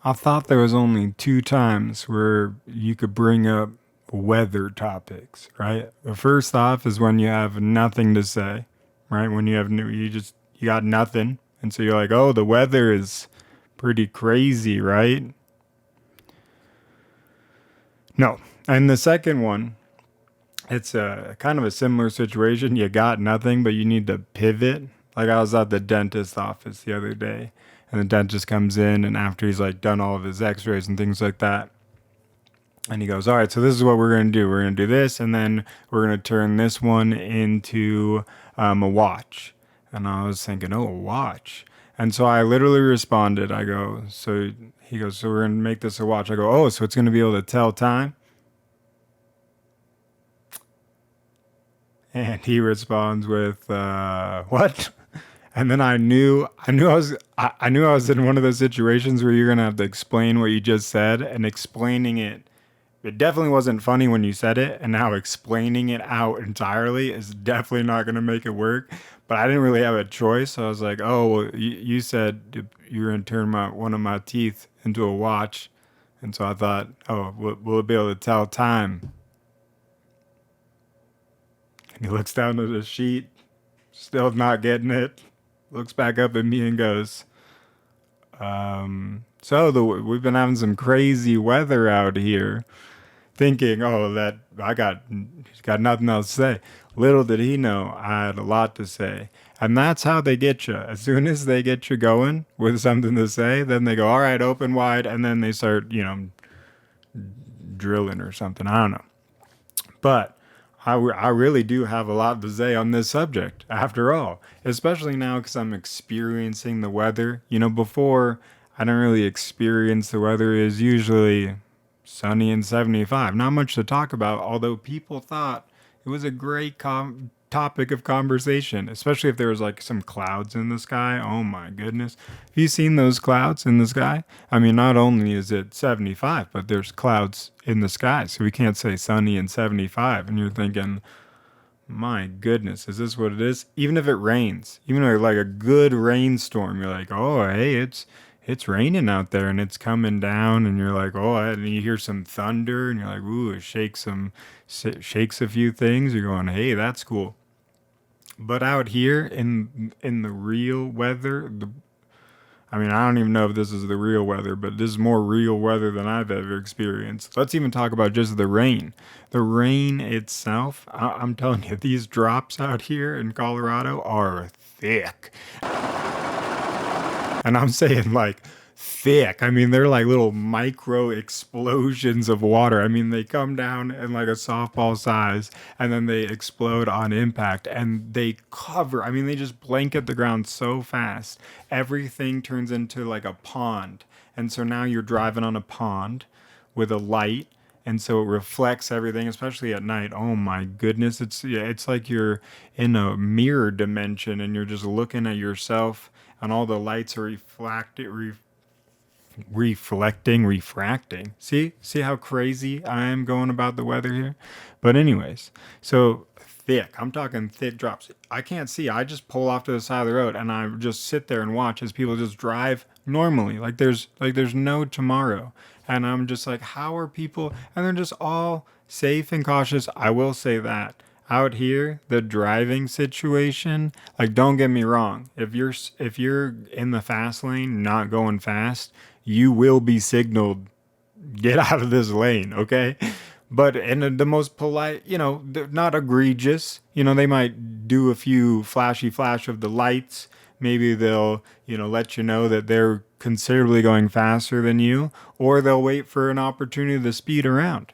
I thought there was only two times where you could bring up weather topics, right? The first off is when you have nothing to say, right? When you have you got nothing, and so you're like, "Oh, the weather is pretty crazy, right?" No. And the second one, it's a kind of a similar situation. You got nothing, but you need to pivot. Like I was at the dentist office the other day, and the dentist comes in, and after he's like done all of his X-rays and things like that, and he goes, "All right, so this is what we're gonna do. We're gonna do this, and then we're gonna turn this one into a watch." And I was thinking, "Oh, a watch." And so I literally responded. I go, "So," he goes, "So we're gonna make this a watch." I go, "Oh, so it's gonna be able to tell time?" And he responds with, "What?" And then I knew I was in one of those situations where you're gonna have to explain what you just said, and explaining it. It definitely wasn't funny when you said it, and now explaining it out entirely is definitely not gonna make it work. But I didn't really have a choice, so I was like, "Oh, well, you said you were gonna turn one of my teeth into a watch," and so I thought, "Oh, we'll be able to tell time." And he looks down at the sheet, still not getting it. Looks back up at me and goes, we've been having some crazy weather out here." Thinking, "Oh, that he's got nothing else to say." Little did he know I had a lot to say. And that's how they get you. As soon as they get you going with something to say, then they go, "All right, open wide." And then they start, drilling or something. I don't know. But I really do have a lot to say on this subject, after all, especially now because I'm experiencing the weather. Before I don't really experience the weather, is usually sunny and 75. Not much to talk about, although people thought it was a great topic of conversation, especially if there was like some clouds in the sky. Oh my goodness. Have you seen those clouds in the sky? I mean, not only is it 75, but there's clouds in the sky. So we can't say sunny and 75. And you're thinking, my goodness, is this what it is? Even if it rains, even like a good rainstorm, you're like, "Oh, hey, it's raining out there and it's coming down," and you're like, "Oh," and you hear some thunder, and you're like, "Ooh, it shakes a few things." You're going, "Hey, that's cool." But out here in the real weather, I mean, I don't even know if this is the real weather, but this is more real weather than I've ever experienced. Let's even talk about just the rain. The rain itself, I'm telling you, these drops out here in Colorado are thick. And I'm saying like thick. I mean, they're like little micro explosions of water. I mean, they come down in like a softball size and then they explode on impact and they cover. I mean, they just blanket the ground so fast. Everything turns into like a pond. And so now you're driving on a pond with a light, and so it reflects everything, especially at night. Oh my goodness, it's like you're in a mirror dimension and you're just looking at yourself, and all the lights are refracting. See how crazy I am going about the weather here. But anyways, so thick. I'm talking thick drops. I can't see. I just pull off to the side of the road and I just sit there and watch as people just drive normally, like there's no tomorrow. And I'm just like, how are people? And they're just all safe and cautious. I will say that out here, the driving situation, like, don't get me wrong, if you're in the fast lane not going fast, you will be signaled, "Get out of this lane," okay? But in the most polite, they're not egregious. They might do a few flash of the lights. Maybe they'll, let you know that they're considerably going faster than you, or they'll wait for an opportunity to speed around.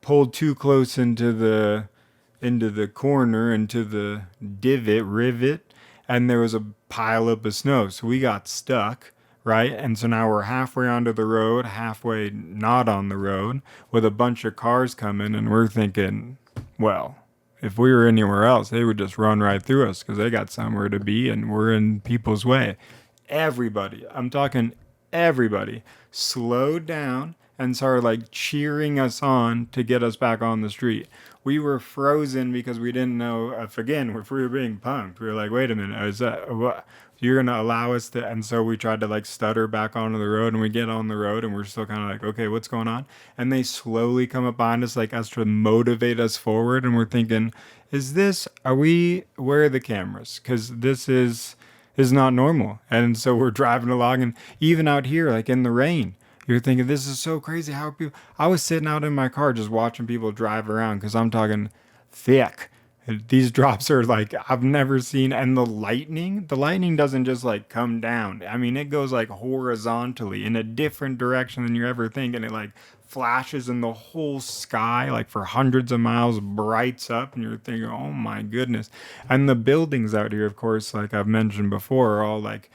Pulled too close into the corner, into the rivet, and there was a pile up of snow. So we got stuck, right? And so now we're halfway onto the road, halfway not on the road, with a bunch of cars coming, and we're thinking, well, if we were anywhere else, they would just run right through us because they got somewhere to be and we're in people's way. Everybody, I'm talking everybody, slowed down and started like cheering us on to get us back on the street. We were frozen because we didn't know if we were being punked. We were like, "Wait a minute, is that what?" You're going to allow us to. And so we tried to like stutter back onto the road, and we get on the road and we're still kind of like, okay, what's going on? And they slowly come up behind us, like as to motivate us forward. And we're thinking, where are the cameras? Because this is not normal. And so we're driving along, and even out here, like in the rain, you're thinking, this is so crazy. How are people? I was sitting out in my car just watching people drive around because I'm talking thick. These drops are like I've never seen. And the lightning doesn't just like come down. I mean, it goes like horizontally in a different direction than you're ever thinking. It like flashes in the whole sky like for hundreds of miles, brights up, and you're thinking, oh my goodness. And the buildings out here, of course, like I've mentioned before, are all like,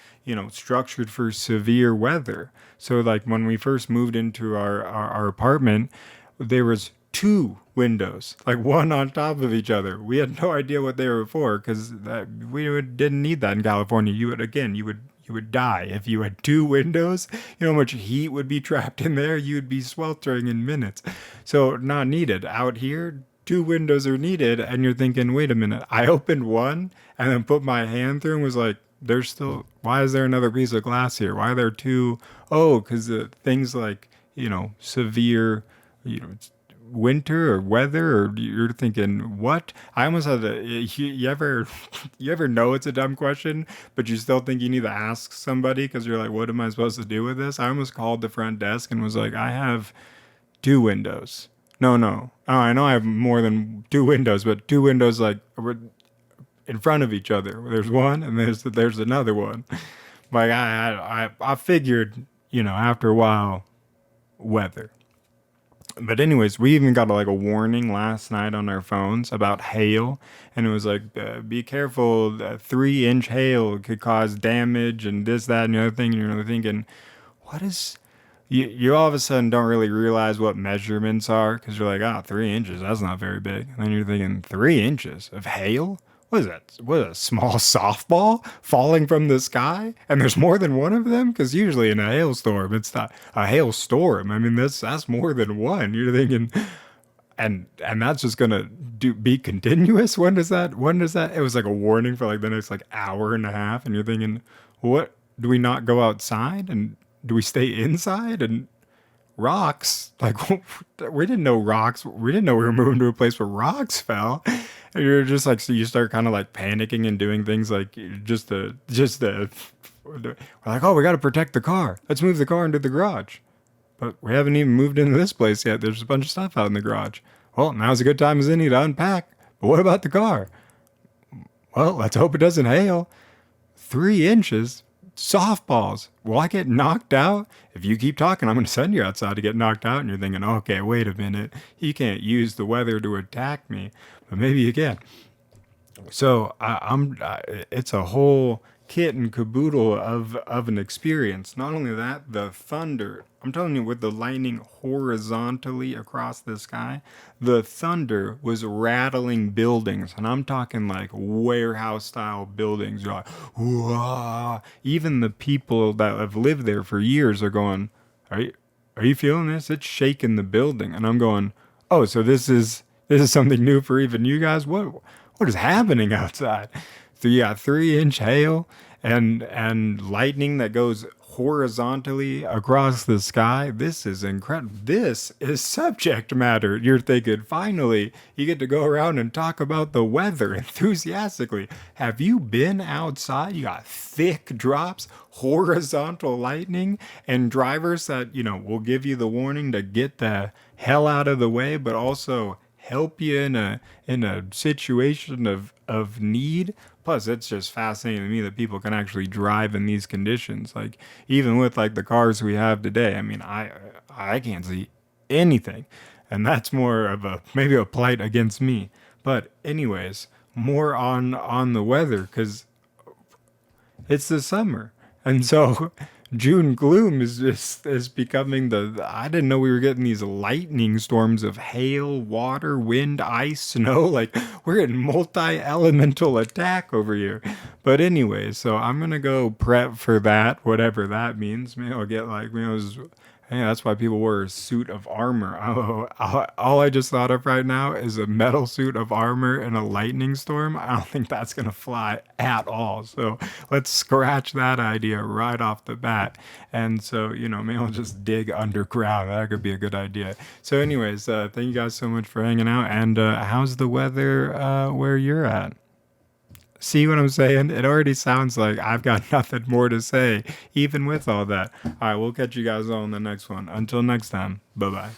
structured for severe weather. So like when we first moved into our apartment, there was two windows, like one on top of each other. We had no idea what they were for because didn't need that in California. You would die if you had two windows. You know how much heat would be trapped in there? You'd be sweltering in minutes. So not needed. Out here, two windows are needed, and you're thinking, wait a minute. I opened one and then put my hand through and was like, why is there another piece of glass here? Why are there two? Oh, because things like, severe, winter or weather, or you're thinking, what? I almost had to. You ever you ever know it's a dumb question, but you still think you need to ask somebody because you're like, what am I supposed to do with this? I almost called the front desk and was like, I have two windows. No. Oh, I know I have more than two windows, but two windows like in front of each other. There's one and there's another one. Like I figured, after a while, weather. But anyways, we even got like a warning last night on our phones about hail, and it was like, be careful, 3-inch hail could cause damage and this, that, and the other thing. And you're thinking, what is? You all of a sudden don't really realize what measurements are because you're like, 3 inches, that's not very big. And then you're thinking, 3 inches of hail? What is that? What, a small softball falling from the sky? And there's more than one of them? Because usually in a hailstorm, it's not a hailstorm. I mean, that's more than one. You're thinking, and that's just gonna be continuous. When does that? It was like a warning for like the next like hour and a half, and you're thinking, what? Do we not go outside, and do we stay inside? And rocks, like we didn't know rocks. We didn't know we were moving to a place where rocks fell. And you're just like, so you start kind of like panicking and doing things like we're like, oh, we got to protect the car. Let's move the car into the garage. But we haven't even moved into this place yet. There's a bunch of stuff out in the garage. Well, now's a good time as any to unpack. But what about the car? Well, let's hope it doesn't hail. 3 inches? Softballs. Will I get knocked out? If you keep talking, I'm going to send you outside to get knocked out. And you're thinking, okay, wait a minute. You can't use the weather to attack me. But maybe you can. So it's a whole kit and caboodle of an experience. Not only that, the thunder. I'm telling you, with the lightning horizontally across the sky, the thunder was rattling buildings, and I'm talking like warehouse style buildings. You're like, whoa! Even the people that have lived there for years are going, are you feeling this? It's shaking the building, and I'm going, oh, so this is something new for even you guys. What is happening outside? So yeah, 3-inch hail and lightning that goes horizontally across the sky. This is incredible. This is subject matter. You're thinking, finally, you get to go around and talk about the weather enthusiastically. Have you been outside? You got thick drops, horizontal lightning, and drivers that, will give you the warning to get the hell out of the way, but also help you in a situation of need. Plus, it's just fascinating to me that people can actually drive in these conditions. Like, even with like the cars we have today, I mean, I can't see anything, and that's more of maybe a plight against me. But anyways, more on the weather, because it's the summer, and so June gloom is becoming I didn't know we were getting these lightning storms of hail, water, wind, ice, snow. Like, we're getting multi-elemental attack over here. But anyway, so I'm going to go prep for that, whatever that means. Maybe I'll get like, Hey, that's why people wear a suit of armor. All I just thought of right now is a metal suit of armor in a lightning storm. I don't think that's going to fly at all. So let's scratch that idea right off the bat. And so, maybe I'll just dig underground. That could be a good idea. So, anyways, thank you guys so much for hanging out. And how's the weather where you're at? See what I'm saying? It already sounds like I've got nothing more to say, even with all that. All right, we'll catch you guys on the next one. Until next time, bye bye.